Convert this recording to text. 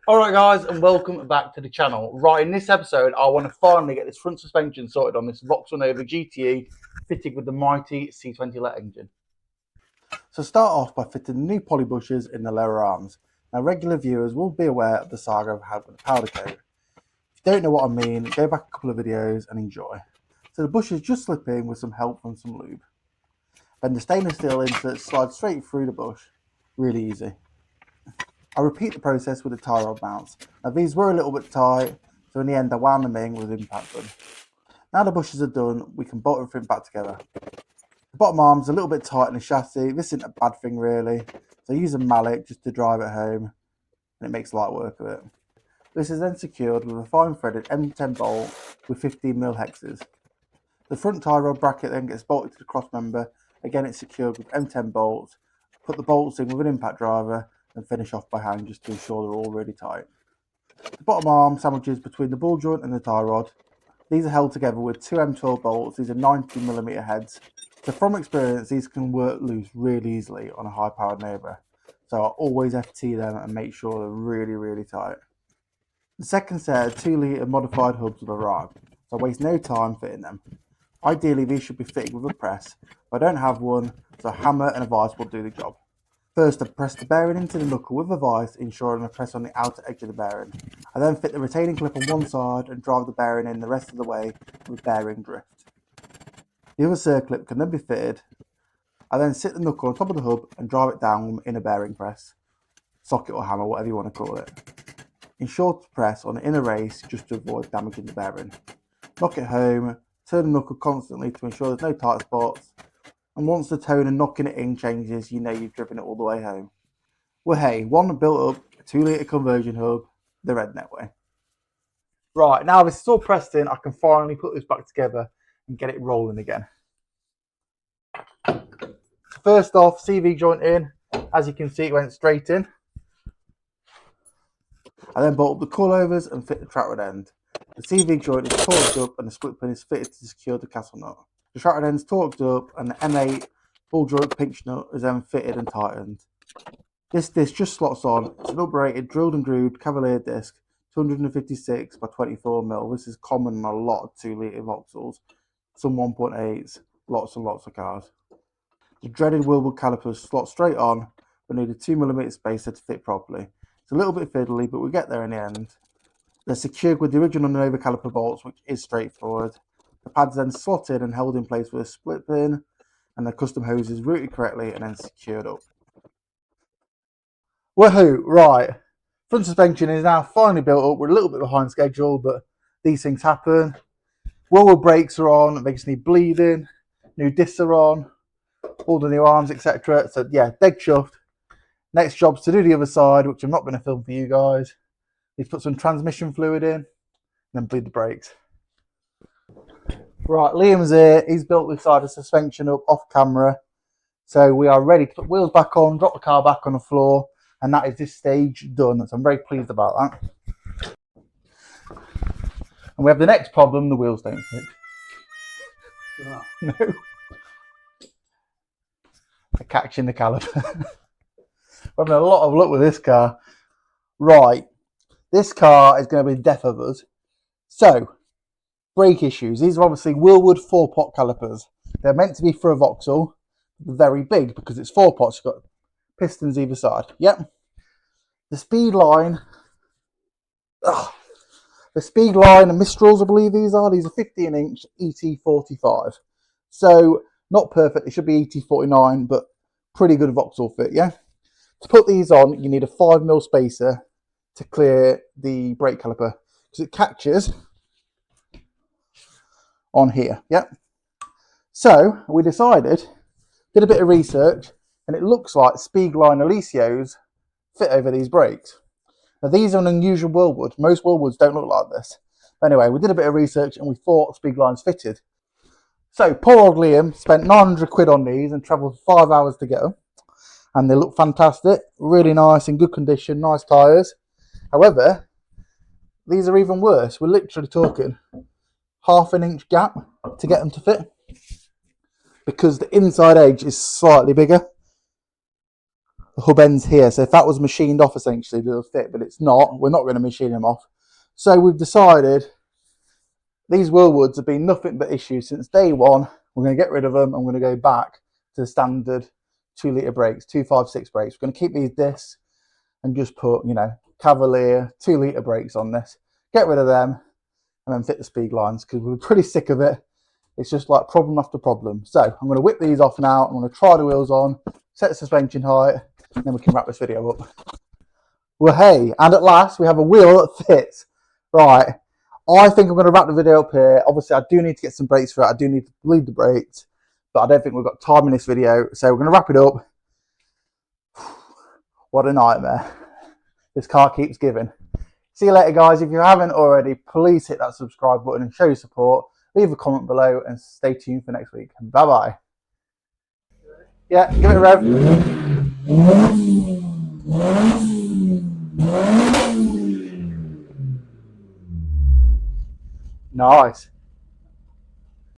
Alright guys, and welcome back to the channel. Right, in this episode I want to finally get this front suspension sorted on this C20LET Nova GTE fitted with the mighty C20LET engine. So start off by fitting the new poly bushes in the lower arms. Now regular viewers will be aware of the saga of having a powder coat. If you don't know what I mean, go back a couple of videos and enjoy. So the bushes just slip in with some help from some lube. Then the stainless steel insert slides straight through the bush. Really easy. I repeat the process with the tie rod mounts. Now these were a little bit tight, so in the end I wound them in with an impact gun. Now the bushes are done, we can bolt everything back together. The bottom arm's a little bit tight in the chassis. This isn't a bad thing really, so I use a mallet just to drive it home, and it makes light work of it. This is then secured with a fine threaded M10 bolt with 15mm hexes. The front tie rod bracket then gets bolted to the cross member. Again, it's secured with M10 bolts. Put the bolts in with an impact driver and finish off by hand just to ensure they're all really tight. The bottom arm sandwiches between the ball joint and the tie rod. These are held together with two M12 bolts. These are 90mm heads. So from experience, these can work loose really easily on a high powered Nova. So I always FT them and make sure they're really tight. The second set of 2-litre modified hubs will arrive, so I waste no time fitting them. Ideally these should be fitted with a press, but I don't have one, so a hammer and a vise will do the job. First, I press the bearing into the knuckle with a vise, ensuring I press on the outer edge of the bearing. I then fit the retaining clip on one side and drive the bearing in the rest of the way with bearing drift. The other circlip can then be fitted. I then sit the knuckle on top of the hub and drive it down in a bearing press, socket or hammer, whatever you want to call it. Ensure to press on the inner race just to avoid damaging the bearing. Knock it home, turn the knuckle constantly to ensure there's no tight spots. And once the tone and knocking it in changes, you know you've driven it all the way home. Well, hey, one built up 2-litre conversion hub the redneck way. Right, now this is all pressed in, I can finally put this back together and get it rolling again. First off, CV joint in. As you can see, it went straight in. I then bolt up the coilovers and fit the track rod end. The CV joint is torqued up and the split pin is fitted to secure the castle nut. The track rod end is torqued up and the M8 ball joint pinch nut is then fitted and tightened. This disc just slots on. It's an uprated drilled and grooved Cavalier disc, 256 by 24mm. This is common on a lot of 2-litre Vauxhalls, some 1.8s, lots and lots of cars. The dreaded Wilbur calipers slot straight on, but need a 2mm spacer to fit properly. It's a little bit fiddly, but we get there in the end. They're secured with the original Nova caliper bolts, which is straightforward. The pads then slotted and held in place with a split pin, and the custom hoses routed correctly and then secured up. Woohoo! Right, front suspension is now finally built up. We're a little bit behind schedule, but these things happen. Wilbur brakes are on, they just need bleeding. New discs are on, all the new arms, etc. So yeah, dead chuffed. Next job's to do the other side, which I'm not going to film for you guys. He's put some transmission fluid in, and then bleed the brakes. Right, Liam's here. He's built this side of suspension up off camera. So we are ready to put wheels back on, drop the car back on the floor, and that is this stage done. So I'm very pleased about that. And we have the next problem, the wheels don't fit. No. They're catching the caliper. We're having a lot of luck with this car. Right, this car is going to be the death of us. So, brake issues. These are obviously Wilwood 4-pot calipers. They're meant to be for a Vauxhall. They're very big because it's 4 pots. You've got pistons either side. Yep. The speed line. The speed line and Mistrals, I believe these are 15-inch ET45. So, not perfect. It should be ET49, but pretty good Vauxhall fit, yeah? To put these on, you need a 5mm spacer to clear the brake caliper because it catches on here. Yep. So we decided, did a bit of research, and it looks like Speedline Alicios fit over these brakes. Now these are an unusual Wilwood. Most Wilwoods don't look like this. Anyway, we did a bit of research and we thought Speedline's fitted. So poor old Liam spent 900 quid on these and travelled 5 hours to get them. And they look fantastic, really nice, in good condition, nice tyres. However, these are even worse. We're literally talking half an inch gap to get them to fit because the inside edge is slightly bigger. the hub ends here. So if that was machined off, essentially, it'll fit, but it's not. We're not going to machine them off. So we've decided these Wilwoods have been nothing but issues since day one. We're going to get rid of them. I'm going to go back to the standard 2-litre brakes, 256 brakes. We're going to keep these discs and just put, you know, Cavalier 2-litre brakes on this. Get rid of them and then fit the speed lines because we're pretty sick of it. It's just like problem after problem. So I'm going to whip these off now. I'm going to try the wheels on, set the suspension height, and then we can wrap this video up. Well, hey, and at last we have a wheel that fits. Right, I think I'm going to wrap the video up here. Obviously, I do need to get some brakes for it. I do need to bleed the brakes, but I don't think we've got time in this video. So we're going to wrap it up. What a nightmare. This car keeps giving. See you later, guys. If you haven't already, please hit that subscribe button and show your support. Leave a comment below and stay tuned for next week. Bye-bye. Yeah, give it a rev. Nice.